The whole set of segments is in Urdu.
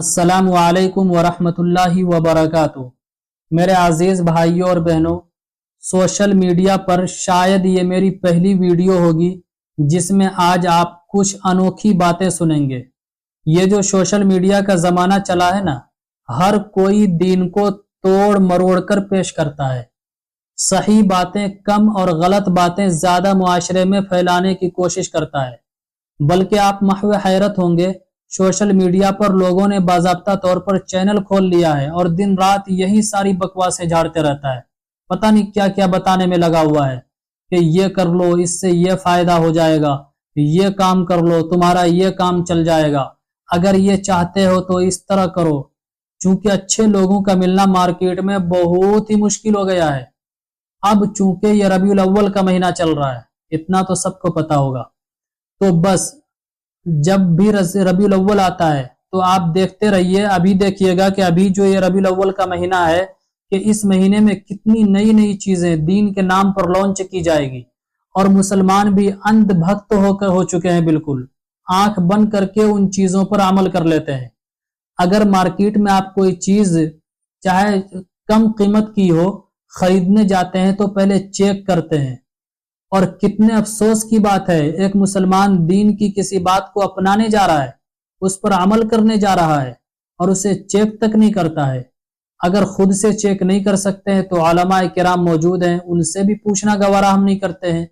السلام علیکم ورحمۃ اللہ وبرکاتہ۔ میرے عزیز بھائیوں اور بہنوں، سوشل میڈیا پر شاید یہ میری پہلی ویڈیو ہوگی جس میں آج آپ کچھ انوکھی باتیں سنیں گے۔ یہ جو سوشل میڈیا کا زمانہ چلا ہے نا، ہر کوئی دین کو توڑ مروڑ کر پیش کرتا ہے۔ صحیح باتیں کم اور غلط باتیں زیادہ معاشرے میں پھیلانے کی کوشش کرتا ہے۔ بلکہ آپ محو حیرت ہوں گے، سوشل میڈیا پر لوگوں نے باضابطہ طور پر چینل کھول لیا ہے اور دن رات یہی ساری بکواسیں جھاڑتے رہتا ہے۔ پتہ نہیں کیا کیا بتانے میں لگا ہوا ہے کہ یہ کر لو، اس سے یہ فائدہ ہو جائے گا، یہ کام کر لو تمہارا یہ کام چل جائے گا، اگر یہ چاہتے ہو تو اس طرح کرو۔ چونکہ اچھے لوگوں کا ملنا مارکیٹ میں بہت ہی مشکل ہو گیا ہے۔ اب چونکہ یہ ربیع الاول کا مہینہ چل رہا ہے، اتنا تو سب کو پتا ہوگا، تو بس جب بھی ربیع الاول آتا ہے تو آپ دیکھتے رہیے، ابھی دیکھیے گا کہ ابھی جو یہ ربیع الاول کا مہینہ ہے کہ اس مہینے میں کتنی نئی نئی چیزیں دین کے نام پر لانچ کی جائے گی، اور مسلمان بھی اندھ بھکت ہو چکے ہیں، بالکل آنکھ بند کر کے ان چیزوں پر عمل کر لیتے ہیں۔ اگر مارکیٹ میں آپ کوئی چیز چاہے کم قیمت کی ہو خریدنے جاتے ہیں تو پہلے چیک کرتے ہیں، اور کتنے افسوس کی بات ہے ایک مسلمان دین کی کسی بات کو اپنانے جا رہا ہے، اس پر عمل کرنے جا رہا ہے اور اسے چیک تک نہیں کرتا ہے۔ اگر خود سے چیک نہیں کر سکتے ہیں تو علماء کرام موجود ہیں، ان سے بھی پوچھنا گوارا ہم نہیں کرتے ہیں،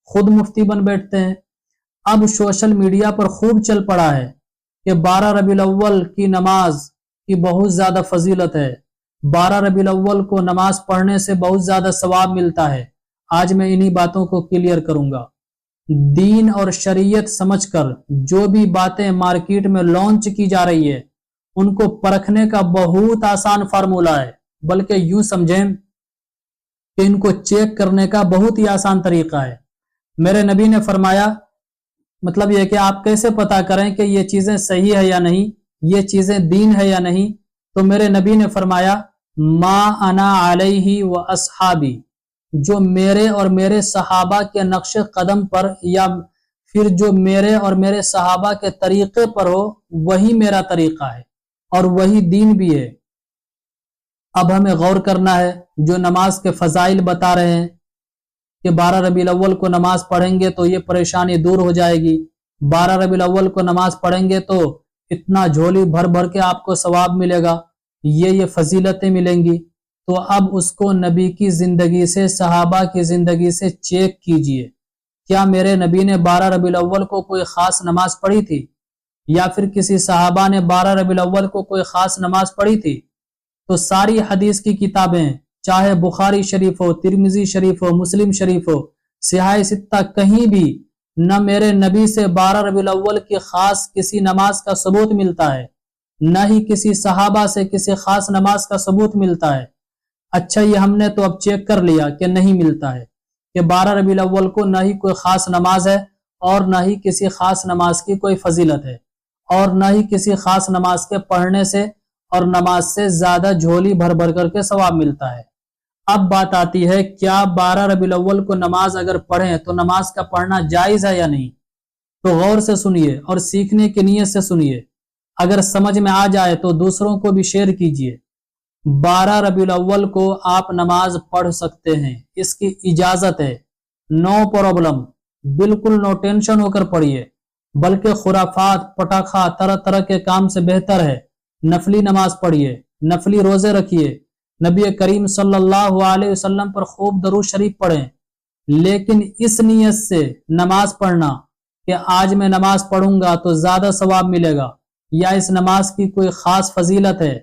خود مفتی بن بیٹھتے ہیں۔ اب سوشل میڈیا پر خوب چل پڑا ہے کہ 12 ربیع الاول کی نماز کی بہت زیادہ فضیلت ہے، 12 ربیع الاول کو نماز پڑھنے سے بہت زیادہ ثواب ملتا ہے۔ آج میں انہی باتوں کو کلیئر کروں گا۔ دین اور شریعت سمجھ کر جو بھی باتیں مارکیٹ میں لانچ کی جا رہی ہے ان کو پرکھنے کا بہت آسان فارمولہ ہے، بلکہ یوں سمجھیں کہ ان کو چیک کرنے کا بہت ہی آسان طریقہ ہے۔ میرے نبی نے فرمایا، مطلب یہ کہ آپ کیسے پتا کریں کہ یہ چیزیں صحیح ہے یا نہیں، یہ چیزیں دین ہے یا نہیں، تو میرے نبی نے فرمایا ما انا علیہ و اصحابی، جو میرے اور میرے صحابہ کے نقش قدم پر یا پھر جو میرے اور میرے صحابہ کے طریقے پر ہو وہی میرا طریقہ ہے اور وہی دین بھی ہے۔ اب ہمیں غور کرنا ہے، جو نماز کے فضائل بتا رہے ہیں کہ 12 ربیع الاول کو نماز پڑھیں گے تو یہ پریشانی دور ہو جائے گی، 12 ربیع الاول کو نماز پڑھیں گے تو اتنا جھولی بھر بھر کے آپ کو ثواب ملے گا، یہ فضیلتیں ملیں گی، تو اب اس کو نبی کی زندگی سے، صحابہ کی زندگی سے چیک کیجئے۔ کیا میرے نبی نے 12 ربیع الاول کو کوئی خاص نماز پڑھی تھی، یا پھر کسی صحابہ نے 12 ربیع الاول کو کوئی خاص نماز پڑھی تھی؟ تو ساری حدیث کی کتابیں، چاہے بخاری شریف ہو، ترمذی شریف ہو، مسلم شریف ہو، صحاح ستہ، کہیں بھی نہ میرے نبی سے 12 ربیع الاول کی خاص کسی نماز کا ثبوت ملتا ہے، نہ ہی کسی صحابہ سے کسی خاص نماز کا ثبوت ملتا ہے۔ اچھا، یہ ہم نے تو اب چیک کر لیا کہ نہیں ملتا ہے، کہ 12 ربیع الاول کو نہ ہی کوئی خاص نماز ہے اور نہ ہی کسی خاص نماز کی کوئی فضیلت ہے، اور نہ ہی کسی خاص نماز کے پڑھنے سے اور نماز سے زیادہ جھولی بھر بھر کر کے ثواب ملتا ہے۔ اب بات آتی ہے، کیا 12 ربیع الاول کو نماز اگر پڑھیں تو نماز کا پڑھنا جائز ہے یا نہیں؟ تو غور سے سنیے اور سیکھنے کی نیت سے سنیے، اگر سمجھ میں آ جائے تو دوسروں کو بھی شیئر کیجئے۔ 12 ربیع الاول کو آپ نماز پڑھ سکتے ہیں، اس کی اجازت ہے، نو پرابلم، بالکل نو ٹینشن ہو کر پڑھیے، بلکہ خرافات پٹاخہ طرح طرح کے کام سے بہتر ہے نفلی نماز پڑھیے، نفلی روزے رکھیے، نبی کریم صلی اللہ علیہ وسلم پر خوب درود شریف پڑھیں، لیکن اس نیت سے نماز پڑھنا کہ آج میں نماز پڑھوں گا تو زیادہ ثواب ملے گا، یا اس نماز کی کوئی خاص فضیلت ہے،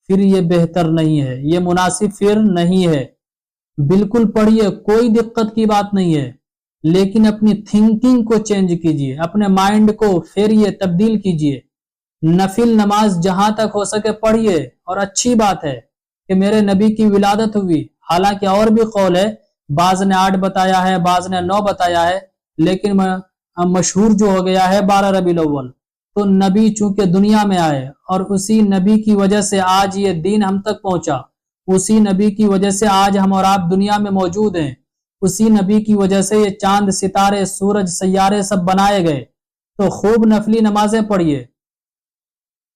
پھر یہ بہتر نہیں ہے، یہ مناسب پھر نہیں ہے۔ بالکل پڑھیے، کوئی دقت کی بات نہیں ہے، لیکن اپنی تھنکنگ کو چینج کیجئے، اپنے مائنڈ کو پھیریے، تبدیل کیجئے۔ نفل نماز جہاں تک ہو سکے پڑھیے، اور اچھی بات ہے کہ میرے نبی کی ولادت ہوئی، حالانکہ اور بھی قول ہے، بعض نے 8 بتایا ہے، بعض نے 9 بتایا ہے، لیکن مشہور جو ہو گیا ہے 12 ربیع الاول۔ تو نبی چونکہ دنیا میں آئے اور اسی نبی کی وجہ سے آج یہ دین ہم تک پہنچا، اسی نبی کی وجہ سے آج ہم اور آپ دنیا میں موجود ہیں، اسی نبی کی وجہ سے یہ چاند ستارے سورج سیارے سب بنائے گئے، تو خوب نفلی نمازیں پڑھیے۔